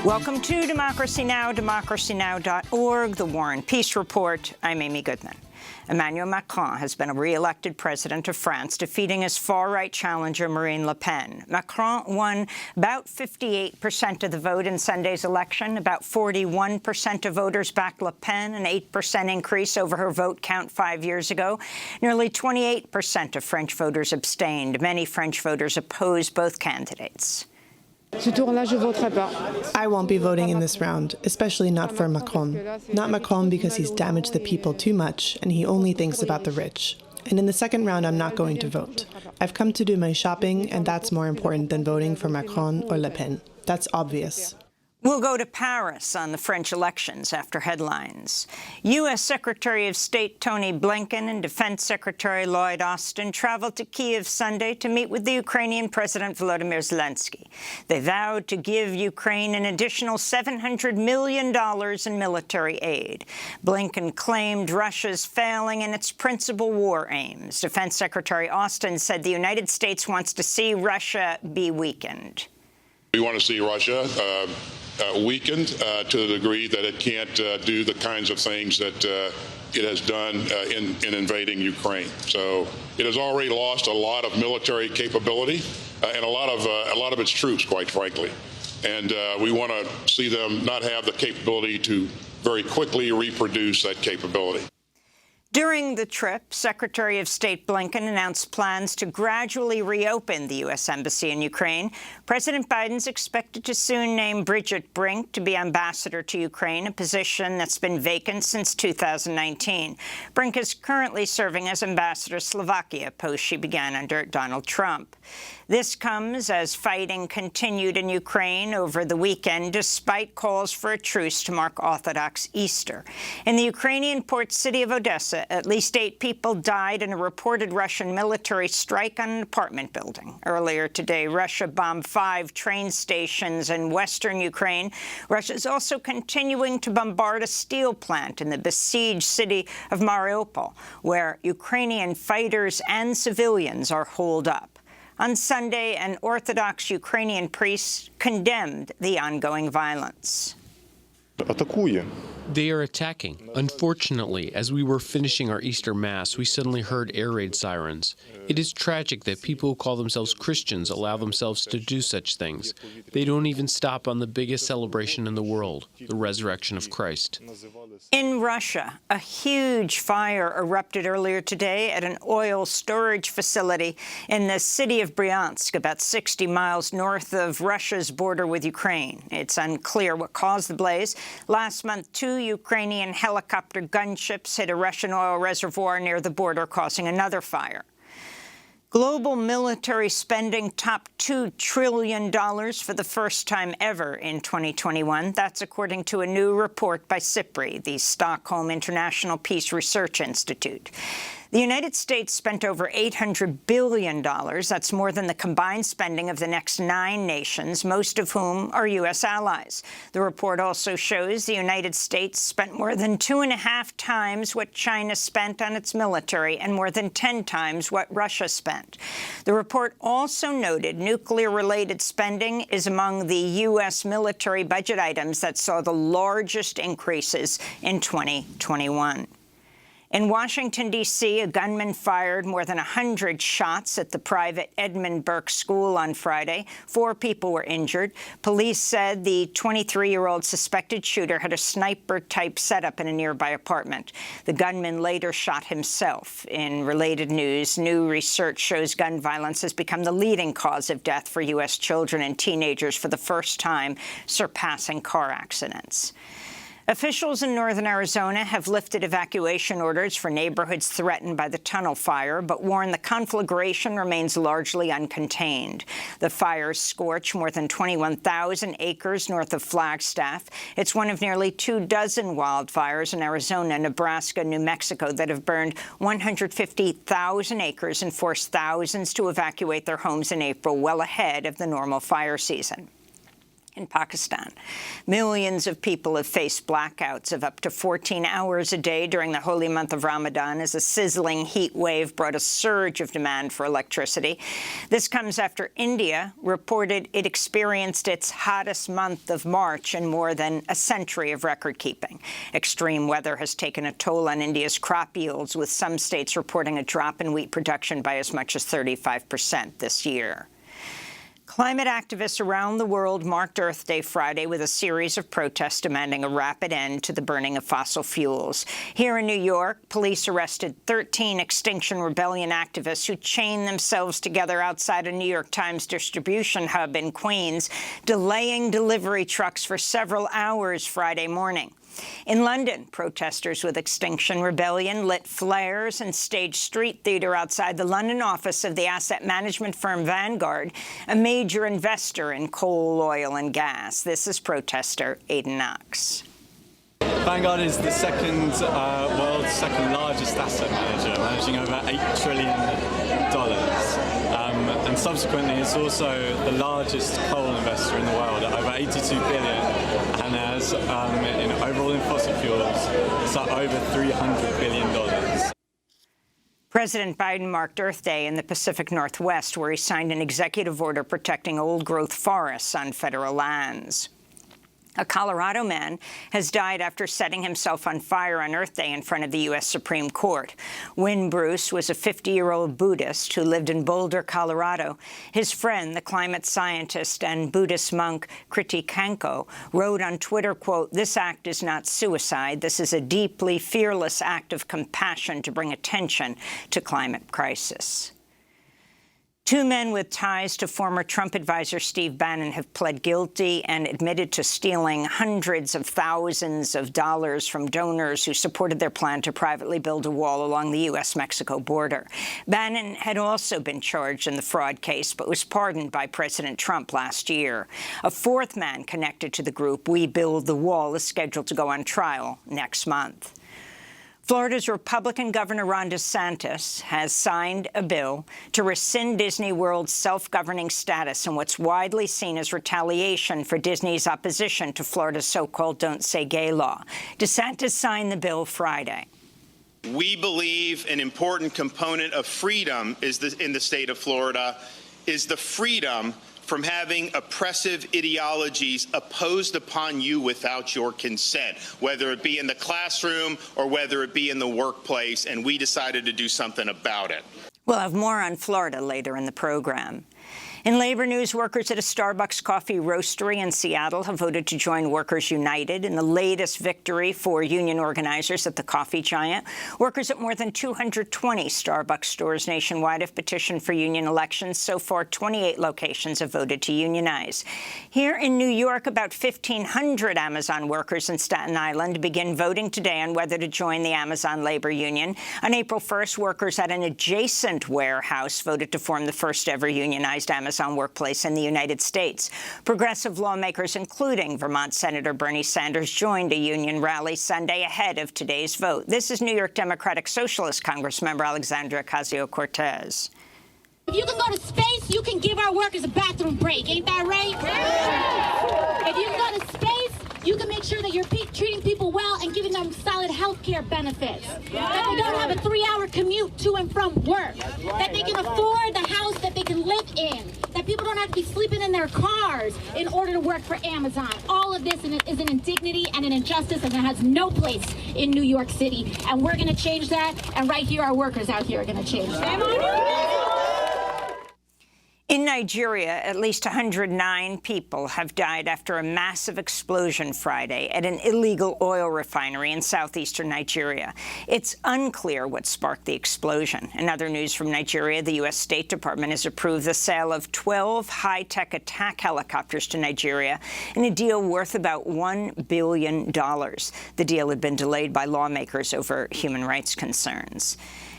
Welcome to Democracy Now!, democracynow.org, The War and Peace Report. I'm Amy Goodman. Emmanuel Macron has been re-elected president of France, defeating his far-right challenger Marine Le Pen. Macron won about 58% of the vote in Sunday's election. About 41% of voters backed Le Pen, an 8% increase over her vote count 5 years ago. Nearly 28% of French voters abstained. Many French voters opposed both candidates. I won't be voting in this round, especially not for Macron. Not Macron because he's damaged the people too much and he only thinks about the rich. And in the second round, I'm not going to vote. I've come to do my shopping, and that's more important than voting for Macron or Le Pen. That's obvious. We'll go to Paris on the French elections after headlines. U.S. Secretary of State Tony Blinken and Defense Secretary Lloyd Austin traveled to Kyiv Sunday to meet with the Ukrainian President Volodymyr Zelensky. They vowed to give Ukraine an additional $700 million in military aid. Blinken claimed Russia's failing in its principal war aims. Defense Secretary Austin said the United States wants to see Russia be weakened. We want to see Russia weakened to the degree that it can't do the kinds of things that it has done in invading Ukraine. So it has already lost a lot of military capability and a lot of its troops, quite frankly. And we want to see them not have the capability to very quickly reproduce that capability. During the trip, Secretary of State Blinken announced plans to gradually reopen the U.S. Embassy in Ukraine. President Biden's expected to soon name Bridget Brink to be ambassador to Ukraine, a position that's been vacant since 2019. Brink is currently serving as ambassador to Slovakia, a post she began under Donald Trump. This comes as fighting continued in Ukraine over the weekend, despite calls for a truce to mark Orthodox Easter. In the Ukrainian port city of Odessa, at least 8 people died in a reported Russian military strike on an apartment building. Earlier today, Russia bombed 5 train stations in western Ukraine. Russia is also continuing to bombard a steel plant in the besieged city of Mariupol, where Ukrainian fighters and civilians are holed up. On Sunday, an Orthodox Ukrainian priest condemned the ongoing violence. They are attacking. Unfortunately, as we were finishing our Easter Mass, we suddenly heard air raid sirens. It is tragic that people who call themselves Christians allow themselves to do such things. They don't even stop on the biggest celebration in the world, the resurrection of Christ. In Russia, a huge fire erupted earlier today at an oil storage facility in the city of Bryansk, about 60 miles north of Russia's border with Ukraine. It's unclear what caused the blaze. Last month, 2 Ukrainian helicopter gunships hit a Russian oil reservoir near the border, causing another fire. Global military spending topped $2 trillion for the first time ever in 2021. That's according to a new report by SIPRI, the Stockholm International Peace Research Institute. The United States spent over $800 billion. That's more than the combined spending of the next 9 nations, most of whom are U.S. allies. The report also shows the United States spent more than 2.5 times what China spent on its military and more than 10 times what Russia spent. The report also noted nuclear-related spending is among the U.S. military budget items that saw the largest increases in 2021. In Washington, D.C., a gunman fired more than 100 shots at the private Edmund Burke School on Friday. 4 people were injured. Police said the 23-year-old suspected shooter had a sniper-type setup in a nearby apartment. The gunman later shot himself. In related news, new research shows gun violence has become the leading cause of death for U.S. children and teenagers for the first time, surpassing car accidents. Officials in northern Arizona have lifted evacuation orders for neighborhoods threatened by the tunnel fire, but warn the conflagration remains largely uncontained. The fires scorch more than 21,000 acres north of Flagstaff. It's one of nearly 24 wildfires in Arizona, Nebraska, New Mexico that have burned 150,000 acres and forced thousands to evacuate their homes in April, well ahead of the normal fire season. in Pakistan. Millions of people have faced blackouts of up to 14 hours a day during the holy month of Ramadan as a sizzling heat wave brought a surge of demand for electricity. This comes after India reported it experienced its hottest month of March in more than a century of record-keeping. Extreme weather has taken a toll on India's crop yields, with some states reporting a drop in wheat production by as much as 35% this year. Climate activists around the world marked Earth Day Friday with a series of protests demanding a rapid end to the burning of fossil fuels. Here in New York, police arrested 13 Extinction Rebellion activists who chained themselves together outside a New York Times distribution hub in Queens, delaying delivery trucks for several hours Friday morning. In London, protesters with Extinction Rebellion lit flares and staged street theatre outside the London office of the asset management firm Vanguard, a major investor in coal, oil and gas. This is protester Aidan Knox. Vanguard is the world's second largest asset manager, managing over $8 trillion. And subsequently, it's also the largest coal investor in the world at over $82 billion, and has, overall in fossil fuels, it's at over $300 billion. President Biden marked Earth Day in the Pacific Northwest, where he signed an executive order protecting old-growth forests on federal lands. A Colorado man has died after setting himself on fire on Earth Day in front of the U.S. Supreme Court. Wynn Bruce was a 50-year-old Buddhist who lived in Boulder, Colorado. His friend, the climate scientist and Buddhist monk Kriti Kanko, wrote on Twitter, quote, "This act is not suicide. This is a deeply fearless act of compassion to bring attention to climate crisis." Two men with ties to former Trump advisor Steve Bannon have pled guilty and admitted to stealing hundreds of thousands of dollars from donors who supported their plan to privately build a wall along the U.S.-Mexico border. Bannon had also been charged in the fraud case, but was pardoned by President Trump last year. A fourth man connected to the group, We Build the Wall, is scheduled to go on trial next month. Florida's Republican Governor Ron DeSantis has signed a bill to rescind Disney World's self-governing status in what's widely seen as retaliation for Disney's opposition to Florida's so-called Don't Say Gay law. DeSantis signed the bill Friday. We believe an important component of freedom in the state of Florida is the freedom from having oppressive ideologies imposed upon you without your consent, whether it be in the classroom or whether it be in the workplace, and we decided to do something about it. We'll have more on Florida later in the program. In labor news, workers at a Starbucks coffee roastery in Seattle have voted to join Workers United in the latest victory for union organizers at the coffee giant. Workers at more than 220 Starbucks stores nationwide have petitioned for union elections. So far, 28 locations have voted to unionize. Here in New York, about 1,500 Amazon workers in Staten Island begin voting today on whether to join the Amazon Labor Union. On April 1st, workers at an adjacent warehouse voted to form the first-ever unionized Amazon workplace in the United States. Progressive lawmakers, including Vermont Senator Bernie Sanders, joined a union rally Sunday ahead of today's vote. This is New York Democratic Socialist Congressmember Alexandria Ocasio-Cortez. If you can go to space, you can give our workers a bathroom break. Ain't that right? Yeah. If you can go to space, you can make sure that you're treating people well and giving them solid health care benefits. Yeah. That they don't have a 3-hour commute to and from work. That they can afford the house that they can live in. That people don't have to be sleeping in their cars in order to work for Amazon. All of this is an indignity and an injustice, and it has no place in New York City. And we're going to change that, and right here, our workers out here are going to change that. In Nigeria, at least 109 people have died after a massive explosion Friday at an illegal oil refinery in southeastern Nigeria. It's unclear what sparked the explosion. In other news from Nigeria, the U.S. State Department has approved the sale of 12 high-tech attack helicopters to Nigeria in a deal worth about $1 billion. The deal had been delayed by lawmakers over human rights concerns.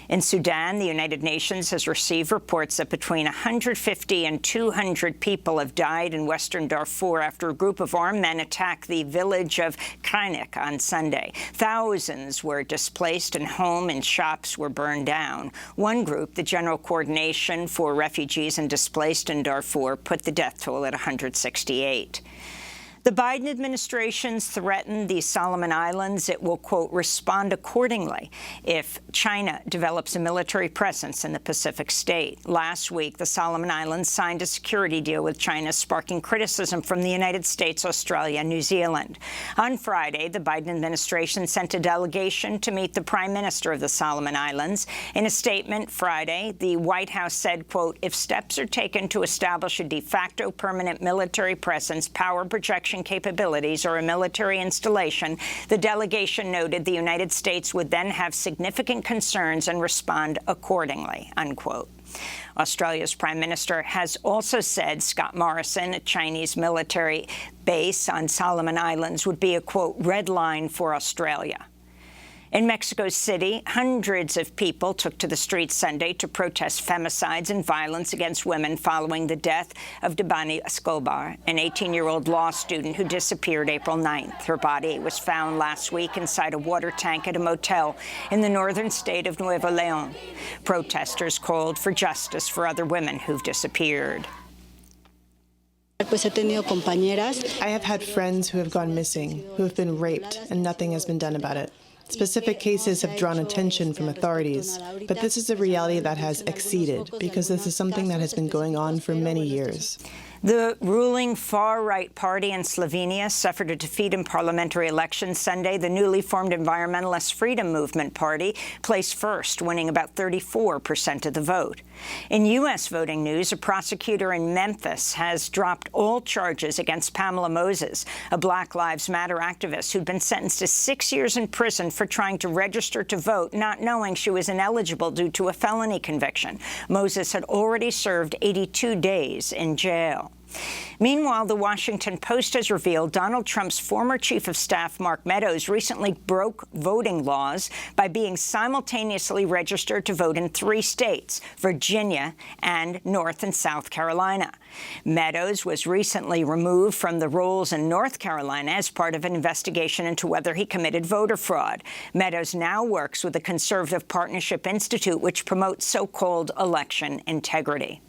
In Sudan, the United Nations has received reports that between 150 and 200 people have died in western Darfur after a group of armed men attacked the village of Kainik on Sunday. Thousands were displaced and homes and shops were burned down. One group, the General Coordination for Refugees and Displaced in Darfur, put the death toll at 168. The Biden administration's threatened the Solomon Islands. It will, quote, respond accordingly if China develops a military presence in the Pacific state. Last week, the Solomon Islands signed a security deal with China, sparking criticism from the United States, Australia, and New Zealand. On Friday, the Biden administration sent a delegation to meet the Prime Minister of the Solomon Islands. In a statement Friday, the White House said, quote, if steps are taken to establish a de facto permanent military presence, power projection capabilities, or a military installation, the delegation noted the United States would then have significant concerns and respond accordingly, unquote. Australia's Prime Minister has also said Scott Morrison, a Chinese military base on Solomon Islands, would be a, quote, red line for Australia. In Mexico City, hundreds of people took to the streets Sunday to protest femicides and violence against women following the death of Debani Escobar, an 18-year-old law student who disappeared April 9th. Her body was found last week inside a water tank at a motel in the northern state of Nuevo León. Protesters called for justice for other women who've disappeared. I have had friends who have gone missing, who have been raped, and nothing has been done about it. Specific cases have drawn attention from authorities, but this is a reality that has exceeded because this is something that has been going on for many years. The ruling far-right party in Slovenia suffered a defeat in parliamentary elections Sunday. The newly formed Environmentalist Freedom Movement Party placed first, winning about 34% of the vote. In U.S. voting news, a prosecutor in Memphis has dropped all charges against Pamela Moses, a Black Lives Matter activist who'd been sentenced to 6 years in prison for trying to register to vote, not knowing she was ineligible due to a felony conviction. Moses had already served 82 days in jail. Meanwhile, the Washington Post has revealed Donald Trump's former chief of staff, Mark Meadows, recently broke voting laws by being simultaneously registered to vote in 3 states, Virginia and North and South Carolina. Meadows was recently removed from the rolls in North Carolina as part of an investigation into whether he committed voter fraud. Meadows now works with the Conservative Partnership Institute, which promotes so-called election integrity.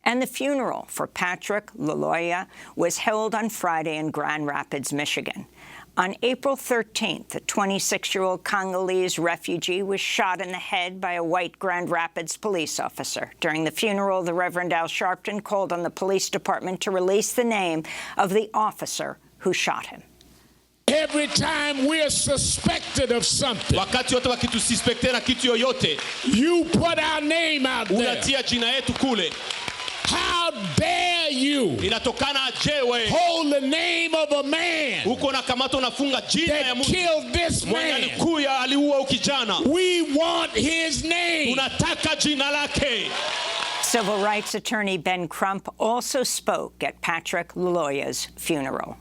And the funeral for Patrick Laloya was held on Friday in Grand Rapids, Michigan. On April 13th, a 26-year-old Congolese refugee was shot in the head by a white Grand Rapids police officer. During the funeral, the Reverend Al Sharpton called on the police department to release the name of the officer who shot him. Every time we're suspected of something, wakati wote wakitususpekte na kitu yoyote, you put our name out there. unatia jina yetu kule. How dare you Inatokana je wewe hold the name of a man uko na kamata unafunga jina ya that mtu killed this mwenye man? alikuya aliua ukijana. We want his name. Tunataka jina lake. Civil rights attorney Ben Crump also spoke at Patrick Laloya's funeral.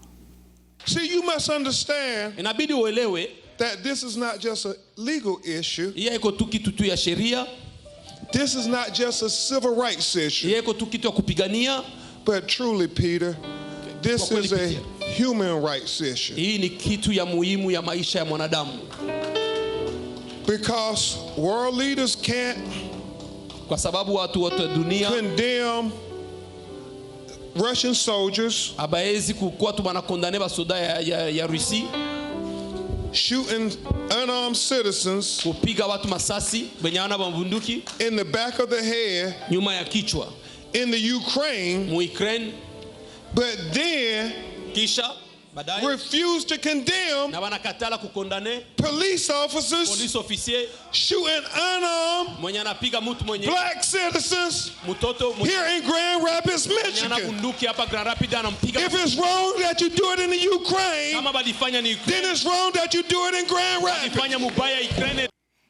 See, you must understand Inabidi uelewe that this is not just a legal issue. yeye iko tu kitu tu ya sheria, This is not just a civil rights issue. yeye iko tu kitu ya kupigania, But truly, Peter, this is a human rights issue. hii ni kitu ya muhimu ya maisha ya mwanadamu. Because world leaders can't Kwa sababu watu wote dunia condemn Russian soldiers habaezi kukuwa tu banakondane basoda ya Rusi shooting unarmed citizens kupiga watu masasi wenye wana bunduki in the back of the head nyuma ya kichwa in the Ukraine, mu Ukraine, but then kisha baadaye refuse to condemn na wanakatala kukondane police officers police officier shooting unarmed mwenye anapiga mtu mwenye black citizens mtoto here in Grand Rapids, mwenye ana Michigan. bunduki hapa Grand Rapids anampiga. If it's wrong that you do it in the Ukraine, Kama balifanya ni then it's wrong that you do it in Grand Rapids. balifanya mubaya Ukraine